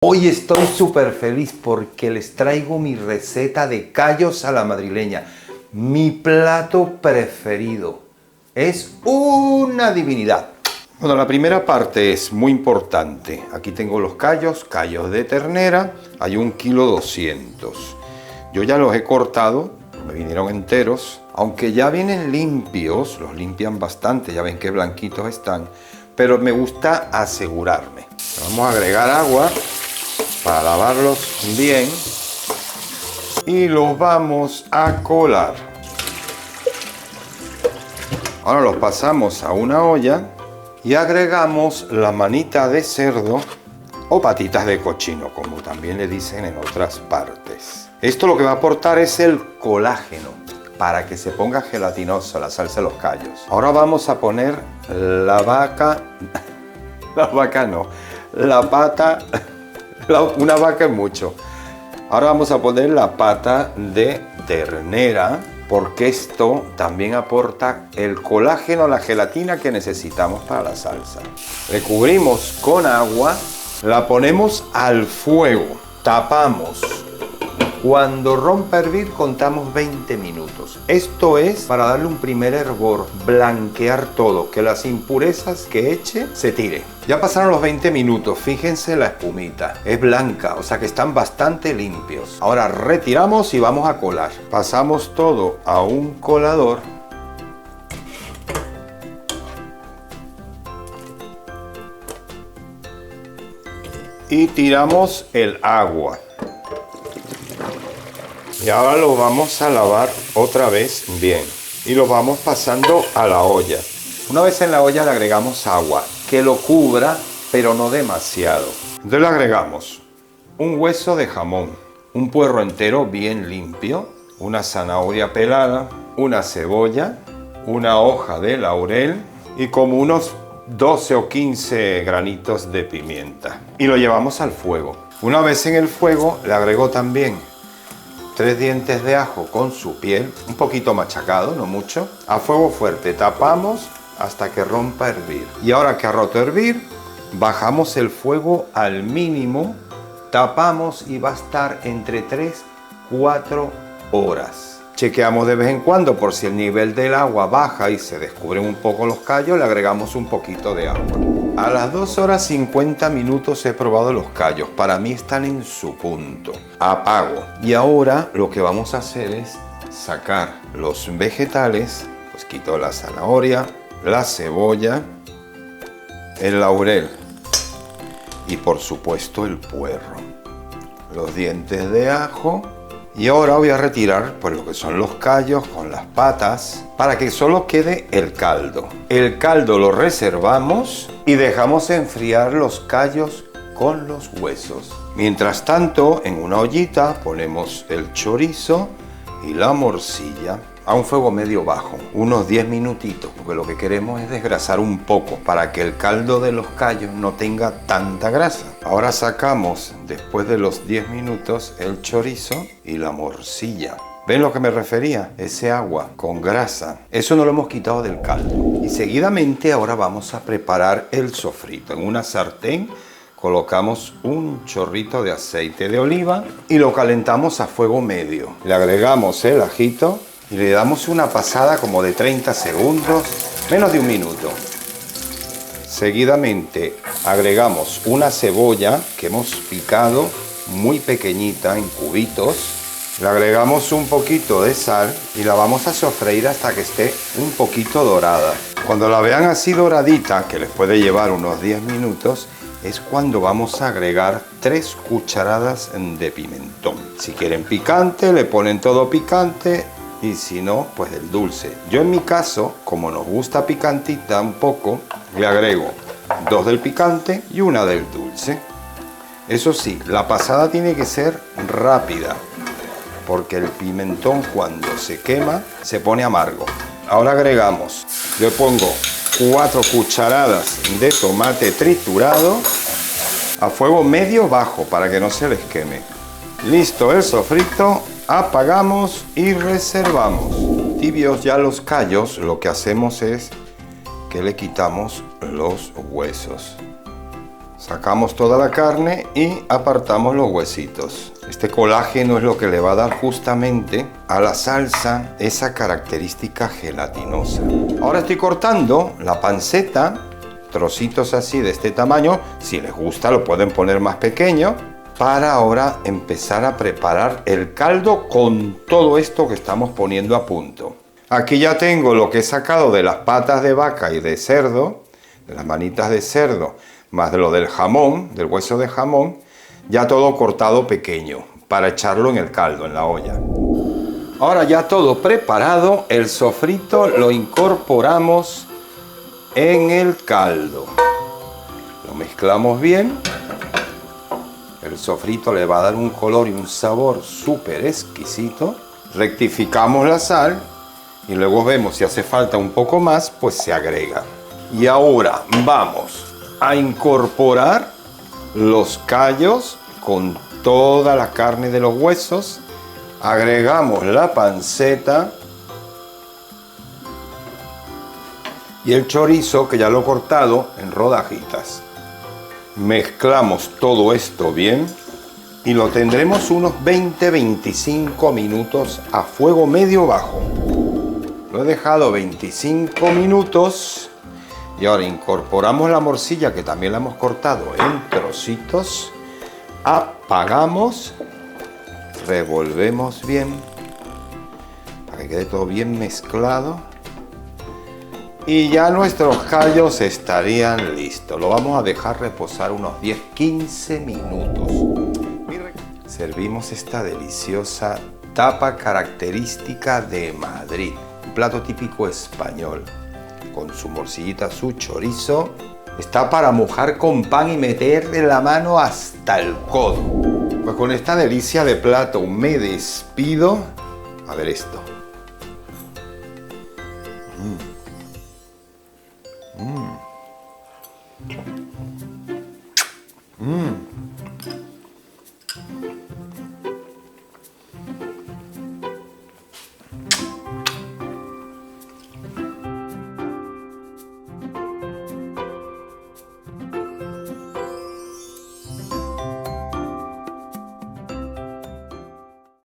Hoy estoy súper feliz porque les traigo mi receta de callos a la madrileña. Mi plato preferido. Es una divinidad. Bueno, la primera parte es muy importante. Aquí tengo los callos de ternera. Hay 1,2 kg. Yo ya los he cortado, me vinieron enteros. Aunque ya vienen limpios, los limpian bastante, ya ven qué blanquitos están. Pero me gusta asegurarme. Vamos a agregar agua para lavarlos bien y los vamos a colar. Ahora los pasamos a una olla y agregamos la manita de cerdo o patitas de cochino, como también le dicen en otras partes. Esto lo que va a aportar es el colágeno para que se ponga gelatinosa la salsa de los callos. Ahora vamos a poner la pata. Una vaca es mucho. Ahora vamos a poner la pata de ternera, porque esto también aporta el colágeno, la gelatina que necesitamos para la salsa. Le cubrimos con agua, la ponemos al fuego, tapamos. Cuando rompa a hervir contamos 20 minutos. Esto es para darle un primer hervor, blanquear todo, que las impurezas que eche se tire. Ya pasaron los 20 minutos, fíjense la espumita, es blanca, o sea que están bastante limpios. Ahora retiramos y vamos a colar. Pasamos todo a un colador. Y tiramos el agua. Y ahora lo vamos a lavar otra vez bien. Y lo vamos pasando a la olla. Una vez en la olla le agregamos agua, que lo cubra, pero no demasiado. Entonces le agregamos un hueso de jamón, un puerro entero bien limpio, una zanahoria pelada, una cebolla, una hoja de laurel y como unos 12 o 15 granitos de pimienta. Y lo llevamos al fuego. Una vez en el fuego le agrego también 3 dientes de ajo con su piel, un poquito machacado, no mucho. A fuego fuerte tapamos hasta que rompa a hervir. Y ahora que ha roto a hervir, bajamos el fuego al mínimo, tapamos y va a estar entre 3-4 horas. Chequeamos de vez en cuando por si el nivel del agua baja y se descubren un poco los callos, le agregamos un poquito de agua. A las 2 horas 50 minutos he probado los callos. Para mí están en su punto. Apago. Y ahora lo que vamos a hacer es sacar los vegetales. Pues quito la zanahoria, la cebolla, el laurel y por supuesto el puerro. Los dientes de ajo. Y ahora voy a retirar pues lo que son los callos con las patas para que solo quede el caldo. El caldo lo reservamos y dejamos enfriar los callos con los huesos. Mientras tanto, en una ollita ponemos el chorizo y la morcilla a un fuego medio bajo, unos 10 minutitos, porque lo que queremos es desgrasar un poco para que el caldo de los callos no tenga tanta grasa. Ahora sacamos, después de los 10 minutos, el chorizo y la morcilla. ¿Ven lo que me refería? Ese agua con grasa. Eso no lo hemos quitado del caldo. Y seguidamente ahora vamos a preparar el sofrito. En una sartén colocamos un chorrito de aceite de oliva y lo calentamos a fuego medio. Le agregamos el ajito y le damos una pasada como de 30 segundos, menos de un minuto. Seguidamente agregamos una cebolla que hemos picado muy pequeñita en cubitos. Le agregamos un poquito de sal y la vamos a sofreír hasta que esté un poquito dorada. Cuando la vean así doradita, que les puede llevar unos 10 minutos, es cuando vamos a agregar 3 cucharadas de pimentón. Si quieren picante, le ponen todo picante. Y si no, pues el dulce. Yo en mi caso, como nos gusta picantita un poco, le agrego 2 del picante y 1 del dulce. Eso sí, la pasada tiene que ser rápida, porque el pimentón cuando se quema se pone amargo. Ahora agregamos, yo pongo 4 cucharadas de tomate triturado a fuego medio bajo para que no se les queme. Listo el sofrito. Apagamos y reservamos. Tibios ya los callos, lo que hacemos es que le quitamos los huesos. Sacamos toda la carne y apartamos los huesitos. Este colágeno es lo que le va a dar justamente a la salsa esa característica gelatinosa. Ahora estoy cortando la panceta, trocitos así de este tamaño. Si les gusta lo pueden poner más pequeño, para ahora empezar a preparar el caldo con todo esto que estamos poniendo a punto. Aquí ya tengo lo que he sacado de las patas de vaca y de cerdo, de las manitas de cerdo, más de lo del jamón, del hueso de jamón, ya todo cortado pequeño, para echarlo en el caldo, en la olla. Ahora ya todo preparado, el sofrito lo incorporamos en el caldo. Lo mezclamos bien. El sofrito le va a dar un color y un sabor súper exquisito. Rectificamos la sal y luego vemos si hace falta un poco más, pues se agrega. Y ahora vamos a incorporar los callos con toda la carne de los huesos. Agregamos la panceta y el chorizo, que ya lo he cortado en rodajitas. Mezclamos todo esto bien y lo tendremos unos 20-25 minutos a fuego medio bajo. Lo he dejado 25 minutos. Y ahora incorporamos la morcilla, que también la hemos cortado en trocitos. Apagamos. Revolvemos bien para que quede todo bien mezclado. Y ya nuestros callos estarían listos. Lo vamos a dejar reposar unos 10-15 minutos. Servimos esta deliciosa tapa característica de Madrid. Un plato típico español. Con su morcillita, su chorizo. Está para mojar con pan y meterle la mano hasta el codo. Pues con esta delicia de plato me despido. A ver esto.